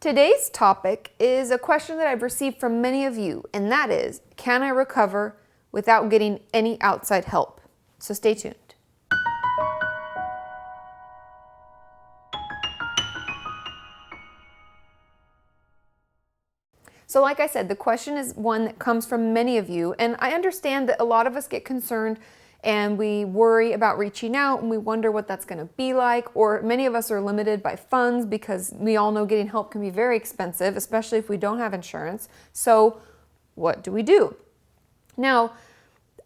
Today's topic is a question that I've received from many of you, and that is, can I recover without getting any outside help? So stay tuned. So like I said, the question is one that comes from many of you, and I understand that a lot of us get concerned and we worry about reaching out and we wonder what that's going to be like, or many of us are limited by funds because we all know getting help can be very expensive, especially if we don't have insurance. So what do we do? Now,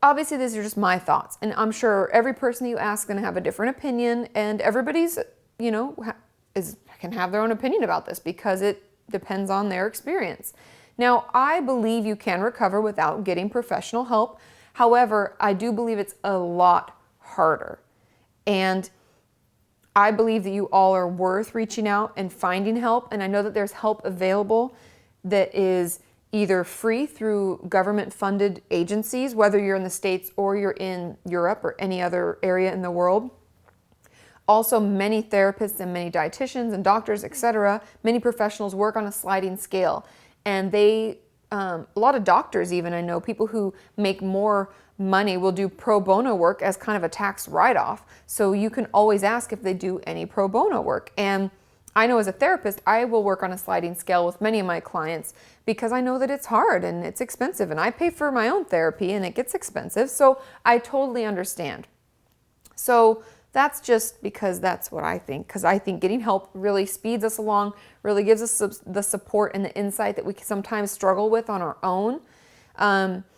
obviously these are just my thoughts, and I'm sure every person you ask is going to have a different opinion, and everybody's, can have their own opinion about this because it depends on their experience. Now, I believe you can recover without getting professional help. However, I do believe it's a lot harder. And I believe that you all are worth reaching out and finding help. And I know that there's help available that is either free through government-funded agencies, whether you're in the States or you're in Europe or any other area in the world. Also, many therapists and many dietitians and doctors, etc., many professionals work on a sliding scale. And a lot of doctors even, I know, people who make more money will do pro bono work as kind of a tax write-off. So you can always ask if they do any pro bono work. And I know as a therapist, I will work on a sliding scale with many of my clients because I know that it's hard and it's expensive, and I pay for my own therapy and it gets expensive. So I totally understand. So that's just because that's what I think, because I think getting help really speeds us along, really gives us the support and the insight that we sometimes struggle with on our own.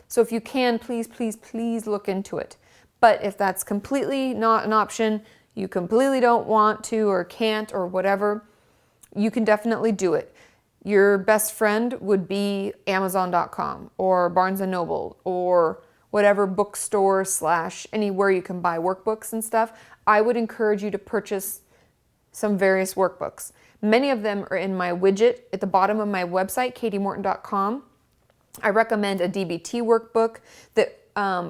So if you can, please, please, please look into it. But if that's completely not an option, you completely don't want to or can't or whatever, you can definitely do it. Your best friend would be Amazon.com or Barnes & Noble or whatever bookstore / anywhere you can buy workbooks and stuff. I would encourage you to purchase some various workbooks. Many of them are in my widget at the bottom of my website, katiemorton.com. I recommend a DBT workbook that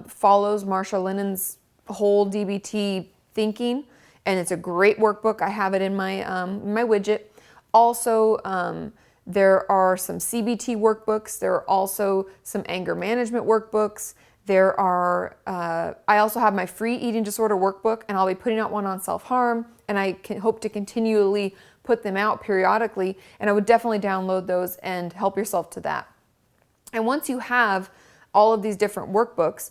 follows Marsha Linen's whole DBT thinking, and it's a great workbook. I have it in my widget. Also, there are some CBT workbooks. There are also some anger management workbooks. There are, I also have my free eating disorder workbook, and I'll be putting out one on self-harm, and I can hope to continually put them out periodically, and I would definitely download those and help yourself to that. And once you have all of these different workbooks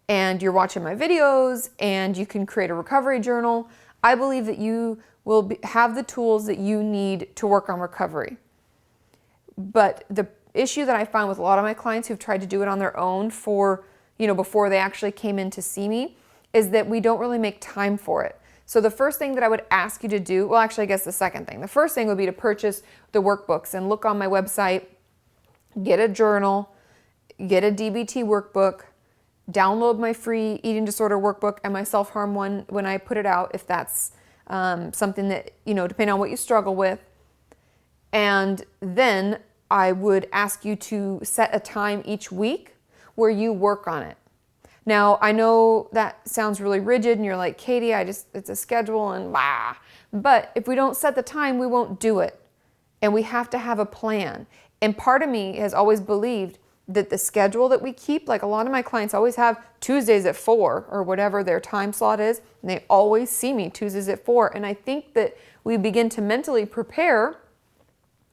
and you're watching my videos and you can create a recovery journal, I believe that you will have the tools that you need to work on recovery. But the issue that I find with a lot of my clients who've tried to do it on their own before they actually came in to see me, is that we don't really make time for it. So the first thing that I would ask you to do, well, actually, I guess the second thing. The first thing would be to purchase the workbooks and look on my website, get a journal, get a DBT workbook, download my free eating disorder workbook and my self-harm one when I put it out, if that's something that, depending on what you struggle with. And then I would ask you to set a time each week where you work on it. Now, I know that sounds really rigid and you're like, Katie, it's a schedule and blah. But if we don't set the time, we won't do it. And we have to have a plan. And part of me has always believed that the schedule that we keep, like a lot of my clients always have Tuesdays at 4 or whatever their time slot is, and they always see me Tuesdays at 4. And I think that we begin to mentally prepare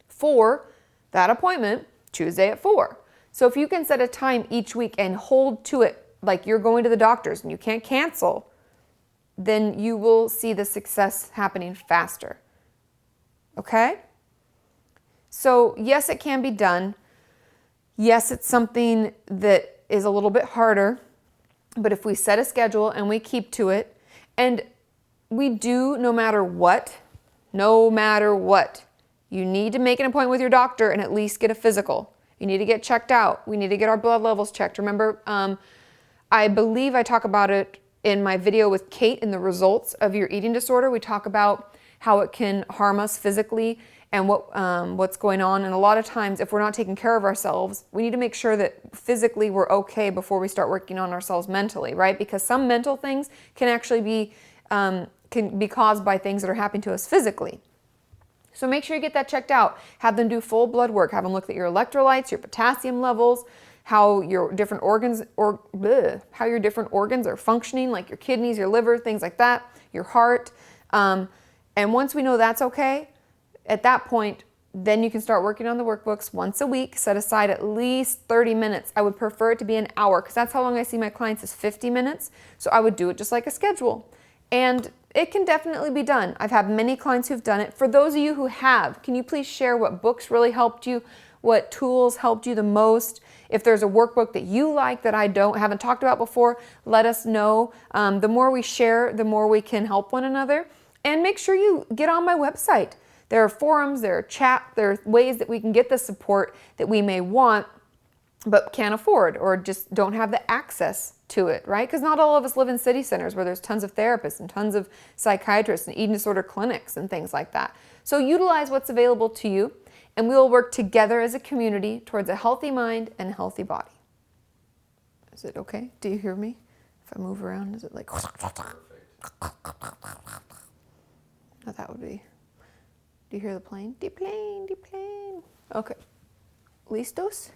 for that appointment Tuesday at 4. So if you can set a time each week and hold to it, like you're going to the doctor's and you can't cancel, then you will see the success happening faster. Okay? So yes, it can be done. Yes, it's something that is a little bit harder, but if we set a schedule and we keep to it, and we do no matter what, you need to make an appointment with your doctor and at least get a physical. You need to get checked out. We need to get our blood levels checked. Remember, I believe I talk about it in my video with Kate in the results of your eating disorder. We talk about how it can harm us physically and what's going on. And a lot of times, if we're not taking care of ourselves, we need to make sure that physically we're okay before we start working on ourselves mentally, right? Because some mental things can actually be caused by things that are happening to us physically. So make sure you get that checked out. Have them do full blood work. Have them look at your electrolytes, your potassium levels, how your different organs are functioning, like your kidneys, your liver, things like that, your heart. And once we know that's okay, at that point, then you can start working on the workbooks once a week. Set aside at least 30 minutes. I would prefer it to be an hour because that's how long I see my clients is 50 minutes. So I would do it just like a schedule. And it can definitely be done. I've had many clients who've done it. For those of you who have, can you please share what books really helped you? What tools helped you the most? If there's a workbook that you like that I haven't talked about before, let us know. The more we share, the more we can help one another. And make sure you get on my website. There are forums, there are there are ways that we can get the support that we may want, but can't afford or just don't have the access to it, right? Because not all of us live in city centers where there's tons of therapists and tons of psychiatrists and eating disorder clinics and things like that. So utilize what's available to you, and we will work together as a community towards a healthy mind and a healthy body. Is it okay? Do you hear me? If I move around, is it like... No, that would be... Do you hear the plane? The plane, the plane. Okay. Listos?